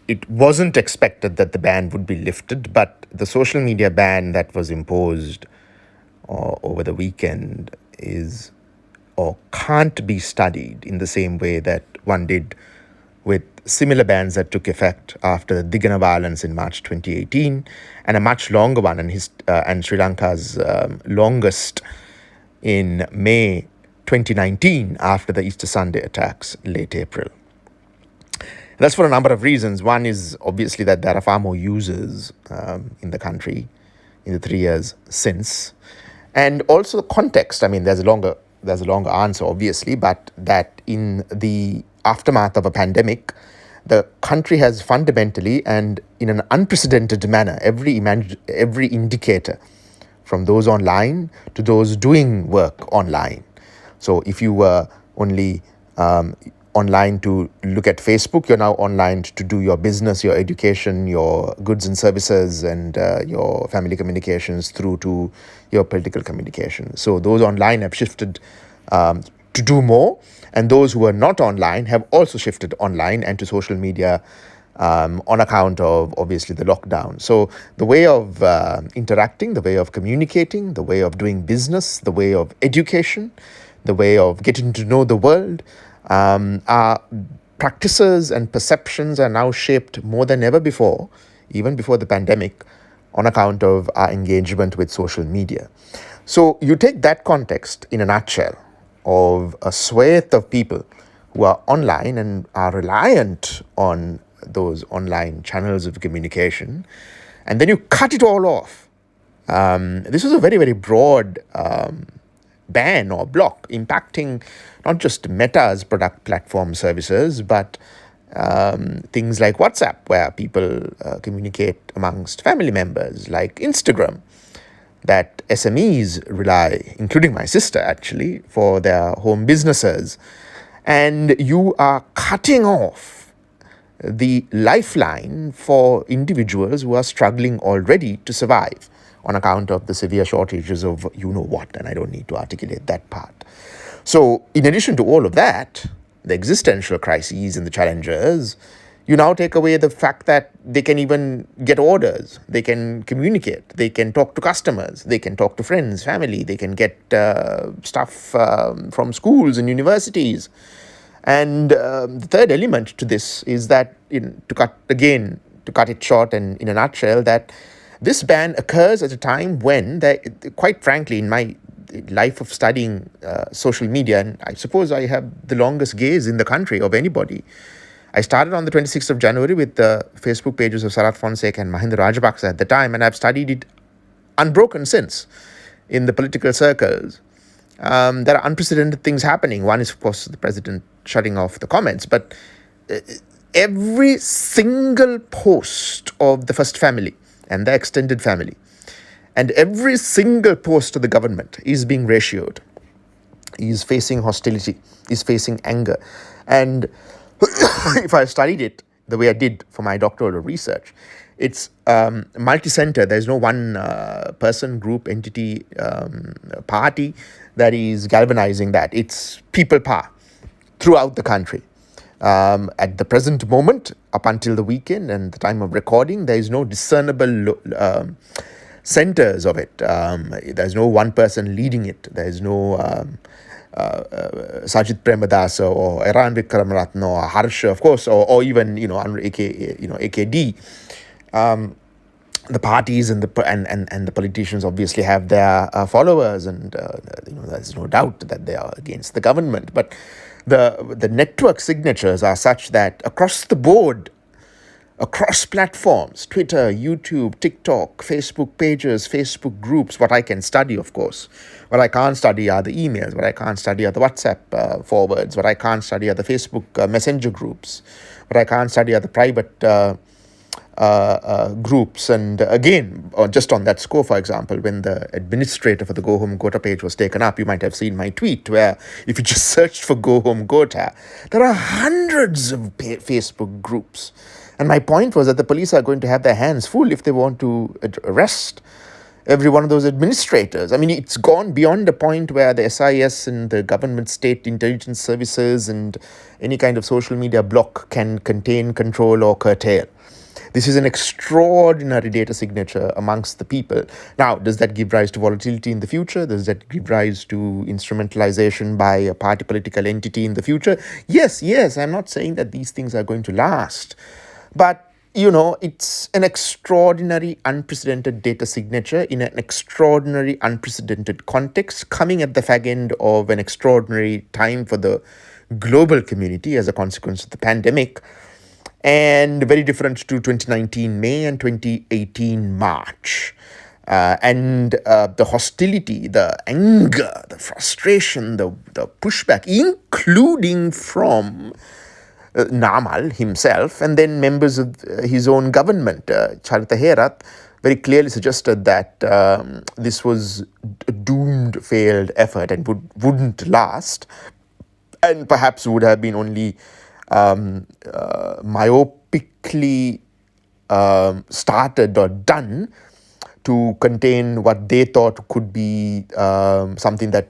it wasn't expected that the ban would be lifted, but the social media ban that was imposed over the weekend is or can't be studied in the same way that one did with similar bans that took effect after the Digana violence in March 2018, and a much longer one, and Sri Lanka's longest in May 2019 after the Easter Sunday attacks late April. That's for a number of reasons. One is obviously that there are far more users in the country in the 3 years since, and also the context. I mean, there's a longer answer, obviously, but that in the aftermath of a pandemic, the country has fundamentally and in an unprecedented manner, every indicator, from those online to those doing work online. So if you were only online to look at Facebook, you're now online to do your business, your education, your goods and services, and your family communications through to your political communication. So those online have shifted to do more, and those who are not online have also shifted online and to social media on account of obviously the lockdown. So the way of interacting, the way of communicating, the way of doing business, the way of education, the way of getting to know the world, our practices and perceptions are now shaped more than ever before, even before the pandemic, on account of our engagement with social media. So you take that context in a nutshell of a swathe of people who are online and are reliant on those online channels of communication, and then you cut it all off. This was a very, very broad ban or block impacting not just Meta's product platform services, but things like WhatsApp, where people communicate amongst family members, like Instagram, that SMEs rely, including my sister actually, for their home businesses. And you are cutting off the lifeline for individuals who are struggling already to survive on account of the severe shortages of you know what, and I don't need to articulate that part. So in addition to all of that, the existential crises and the challenges, you now take away the fact that they can even get orders, they can communicate, they can talk to customers, they can talk to friends, family, they can get stuff from schools and universities. And the third element to this is that, to cut it short and in a nutshell, that this ban occurs at a time when, quite frankly, in my life of studying social media, and I suppose I have the longest gaze in the country of anybody. I started on the 26th of January with the Facebook pages of Sarath Fonseca and Mahinda Rajapaksa at the time, and I've studied it unbroken since in the political circles. There are unprecedented things happening. One is, of course, the president shutting off the comments, but every single post of the first family and the extended family, and every single post of the government is being ratioed, is facing hostility, is facing anger. And if I studied it the way I did for my doctoral research, it's multi-center. There's no one person, group, entity, party that is galvanizing that. It's people power throughout the country. At the present moment, up until the weekend and the time of recording, there is no discernible centers of it. There's no one person leading it. There's no Sajid Premadasa or Iran Vikramaratne or Harsha, of course, or even AKD. The parties and the politicians obviously have their followers, and there's no doubt that they are against the government. But the network signatures are such that across the board, across platforms, Twitter, YouTube, TikTok, Facebook pages, Facebook groups, what I can study, of course. What I can't study are the emails. What I can't study are the WhatsApp forwards. What I can't study are the Facebook messenger groups. What I can't study are the private groups. And again, just on that score, for example, when the administrator for the Go Home Gota page was taken up, you might have seen my tweet where if you just searched for Go Home Gota, there are hundreds of Facebook groups. And my point was that the police are going to have their hands full if they want to arrest every one of those administrators. I mean, it's gone beyond the point where the SIS and the government state intelligence services and any kind of social media block can contain, control, or curtail. This is an extraordinary data signature amongst the people. Now, does that give rise to volatility in the future? Does that give rise to instrumentalization by a party political entity in the future? Yes, yes. I'm not saying that these things are going to last. But it's an extraordinary, unprecedented data signature in an extraordinary, unprecedented context, coming at the fag end of an extraordinary time for the global community as a consequence of the pandemic, and very different to 2019 May and 2018 March. And the hostility, the anger, the frustration, the pushback, including from Namal himself, and then members of his own government. Charita Herath very clearly suggested that this was a doomed, failed effort and wouldn't last, and perhaps would have been only myopically started or done to contain what they thought could be something that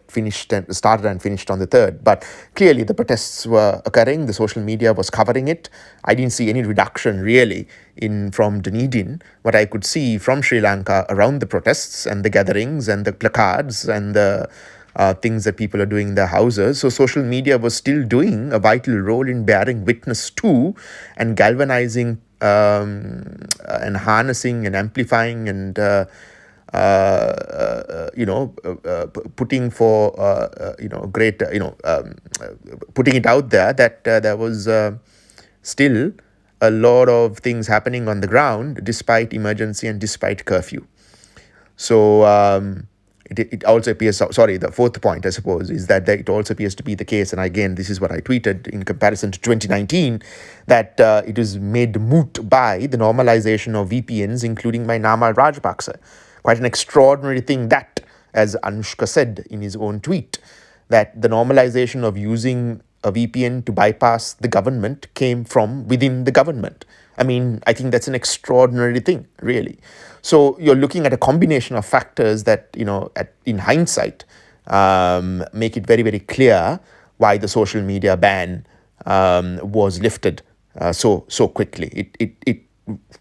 started and finished on the 3rd. But clearly the protests were occurring, the social media was covering it. I didn't see any reduction really from Dunedin. What I could see from Sri Lanka around the protests and the gatherings and the placards and the things that people are doing in their houses. So social media was still doing a vital role in bearing witness to and galvanizing and harnessing and amplifying and putting for great putting it out there that there was still a lot of things happening on the ground despite emergency and despite curfew. So it also appears, sorry, the fourth point, I suppose, is that it also appears to be the case, and again, this is what I tweeted in comparison to 2019, that it is made moot by the normalization of VPNs, including by Namal Rajapaksa. Quite an extraordinary thing that, as Anushka said in his own tweet, that the normalization of using a VPN to bypass the government came from within the government. I mean, I think that's an extraordinary thing, really. So you're looking at a combination of factors that, in hindsight, make it very, very clear why the social media ban was lifted so quickly. It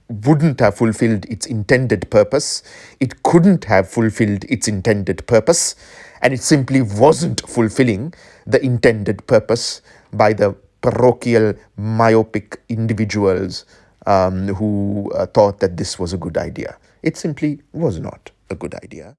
wouldn't have fulfilled its intended purpose. It couldn't have fulfilled its intended purpose. And it simply wasn't fulfilling the intended purpose by the parochial, myopic individuals who thought that this was a good idea. It simply was not a good idea.